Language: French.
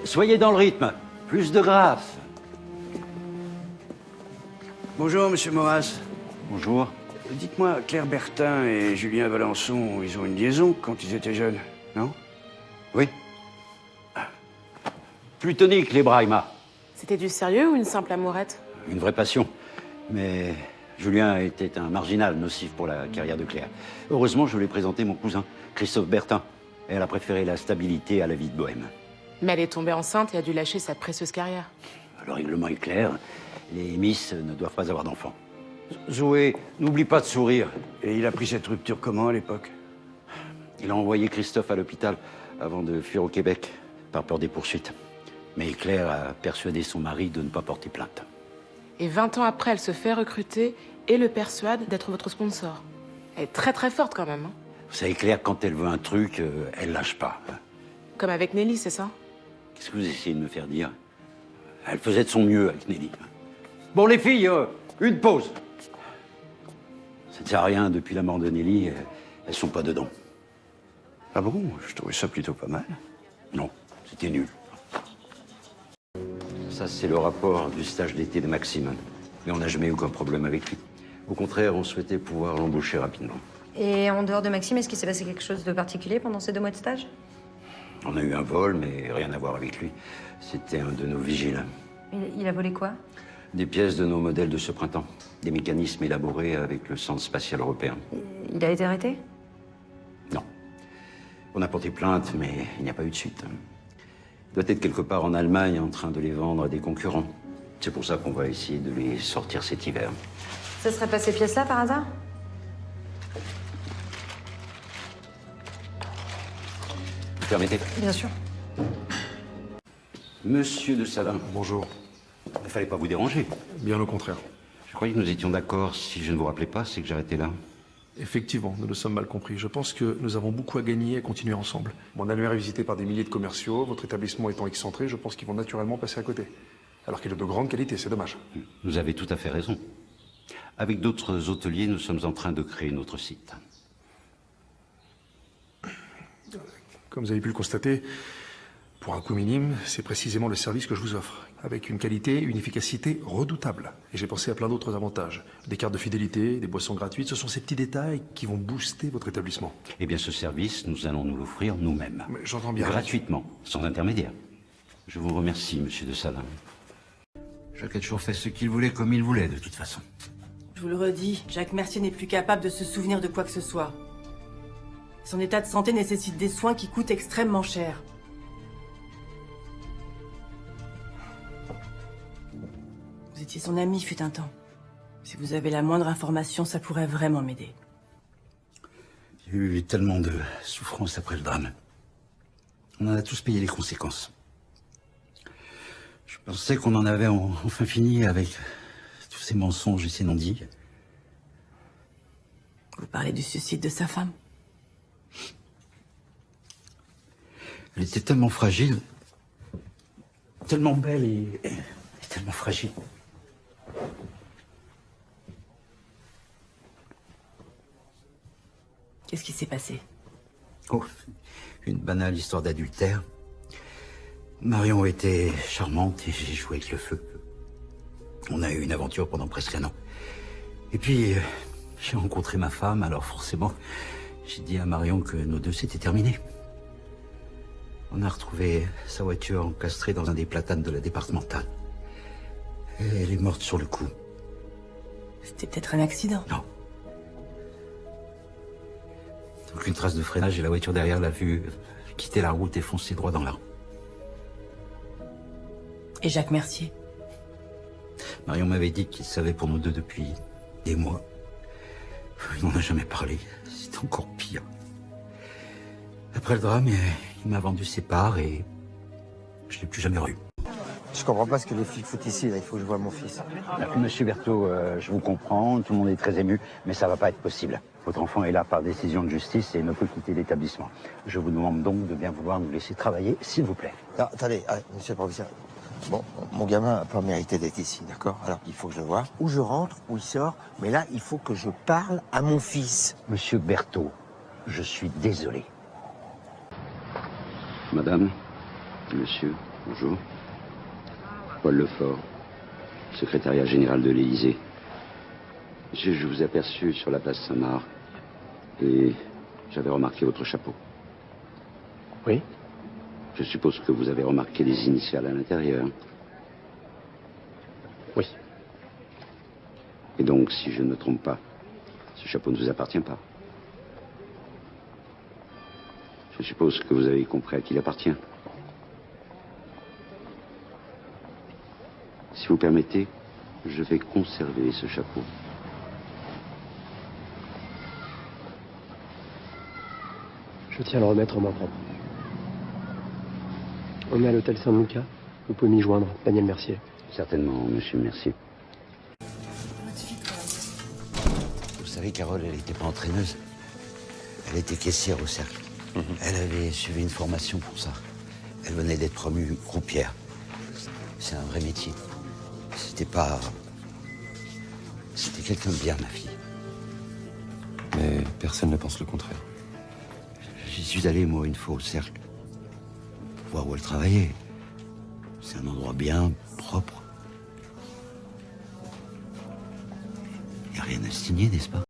Soyez dans le rythme. Plus de grâce. Bonjour, monsieur Maurras. Bonjour. Dites-moi, Claire Bertin et Julien Valençon, ils ont une liaison quand ils étaient jeunes, non? Oui. Plutonique, les Brahima. C'était du sérieux ou une simple amourette? Une vraie passion. Mais Julien était un marginal nocif pour la carrière de Claire. Heureusement, je lui ai présenté mon cousin, Christophe Bertin. Elle a préféré la stabilité à la vie de bohème. Mais elle est tombée enceinte et a dû lâcher sa précieuse carrière. Le règlement est clair. Les Miss ne doivent pas avoir d'enfants. Zoé, n'oublie pas de sourire. Et il a pris cette rupture comment, à l'époque? Il a envoyé Christophe à l'hôpital avant de fuir au Québec, par peur des poursuites. Mais Claire a persuadé son mari de ne pas porter plainte. Et 20 ans après, elle se fait recruter et le persuade d'être votre sponsor. Elle est très très forte quand même. Hein. Vous savez, Claire, quand elle veut un truc, elle lâche pas. Comme avec Nelly, c'est ça? Qu'est-ce que vous essayez de me faire dire? Elle faisait de son mieux avec Nelly. Bon, les filles, une pause. Ça ne sert à rien, depuis la mort de Nelly, elles sont pas dedans. Ah bon? Je trouvais ça plutôt pas mal. Non, c'était nul. Ça, c'est le rapport du stage d'été de Maxime. Mais on n'a jamais eu aucun problème avec lui. Au contraire, on souhaitait pouvoir l'embaucher rapidement. Et en dehors de Maxime, est-ce qu'il s'est passé quelque chose de particulier pendant ces 2 mois de stage? On a eu un vol, mais rien à voir avec lui. C'était un de nos vigiles. Il a volé quoi? Des pièces de nos modèles de ce printemps. Des mécanismes élaborés avec le Centre spatial européen. Il a été arrêté? Non. On a porté plainte, mais il n'y a pas eu de suite. Il doit être quelque part en Allemagne en train de les vendre à des concurrents. C'est pour ça qu'on va essayer de les sortir cet hiver. Ce serait pas ces pièces-là, par hasard? Vous permettez? Bien sûr. Monsieur de Salin. Bonjour. Il ne fallait pas vous déranger. Bien au contraire. Je croyais que nous étions d'accord. Si je ne vous rappelais pas, c'est que j'arrêtais là. Effectivement, nous nous sommes mal compris. Je pense que nous avons beaucoup à gagner à continuer ensemble. Mon annuaire est visité par des milliers de commerciaux. Votre établissement étant excentré, je pense qu'ils vont naturellement passer à côté. Alors qu'il est de grande qualité, c'est dommage. Vous avez tout à fait raison. Avec d'autres hôteliers, nous sommes en train de créer notre site. Comme vous avez pu le constater, pour un coût minime, c'est précisément le service que je vous offre. Avec une qualité, une efficacité redoutables. Et j'ai pensé à plein d'autres avantages. Des cartes de fidélité, des boissons gratuites, ce sont ces petits détails qui vont booster votre établissement. Eh bien, ce service, nous allons nous l'offrir nous-mêmes. Mais j'entends bien. Gratuitement, sans intermédiaire. Je vous remercie, monsieur de Salin. Jacques a toujours fait ce qu'il voulait comme il voulait, de toute façon. Je vous le redis, Jacques Mercier n'est plus capable de se souvenir de quoi que ce soit. Son état de santé nécessite des soins qui coûtent extrêmement cher. Vous étiez son ami fut un temps. Si vous avez la moindre information, ça pourrait vraiment m'aider. Il y a eu tellement de souffrance après le drame. On en a tous payé les conséquences. Je pensais qu'on en avait enfin fini avec tous ces mensonges et ces non-dits. Vous parlez du suicide de sa femme? Elle était tellement fragile, tellement belle et tellement fragile. Qu'est-ce qui s'est passé? Oh, une banale histoire d'adultère. Marion était charmante et j'ai joué avec le feu. On a eu une aventure pendant presque 1 an. Et puis, j'ai rencontré ma femme, alors forcément, j'ai dit à Marion que nos deux, c'était terminé. On a retrouvé sa voiture encastrée dans un des platanes de la départementale. Et elle est morte sur le coup. C'était peut-être un accident. Non. Aucune trace de freinage et la voiture derrière l'a vue quitter la route et foncer droit dans l'arbre. Et Jacques Mercier? Marion m'avait dit qu'il savait pour nous deux depuis des mois. Il n'en a jamais parlé. C'était encore pire. Après le drame, il m'a vendu ses parts et je ne l'ai plus jamais revu. Je comprends pas ce que les flics foutent ici, là. Il faut que je voie mon fils. Monsieur Berthaud, je vous comprends, tout le monde est très ému, mais ça va pas être possible. Votre enfant est là par décision de justice et ne peut quitter l'établissement. Je vous demande donc de bien vouloir nous laisser travailler, s'il vous plaît. Non, attendez, monsieur le professeur. Bon, mon gamin n'a pas mérité d'être ici, d'accord? Alors, il faut que je le voie. Où je rentre, où il sort, mais là, il faut que je parle à mon fils. Monsieur Berthaud, je suis désolé. Madame, monsieur, Bonjour. Paul Lefort, secrétariat général de l'Élysée. Je vous ai aperçu sur la place Saint-Marc et j'avais remarqué votre chapeau. Oui. Je suppose que vous avez remarqué les initiales à l'intérieur. Oui. Et donc, si je ne me trompe pas, ce chapeau ne vous appartient pas. Je suppose que vous avez compris à qui il appartient. Si vous permettez, je vais conserver ce chapeau. Je tiens à le remettre en main propre. On est à l'hôtel Saint-Lucas. Vous pouvez m'y joindre, Daniel Mercier. Certainement, monsieur Mercier. Vous savez, Carole, elle n'était pas entraîneuse. Elle était caissière au cercle. Elle avait suivi une formation pour ça. Elle venait d'être promue croupière. C'est un vrai métier. C'était quelqu'un de bien, ma fille. Mais personne ne pense le contraire. J'y suis allé, moi, une fois au cercle. Pour voir où elle travaillait. C'est un endroit bien propre. Il n'y a rien à signer, n'est-ce pas?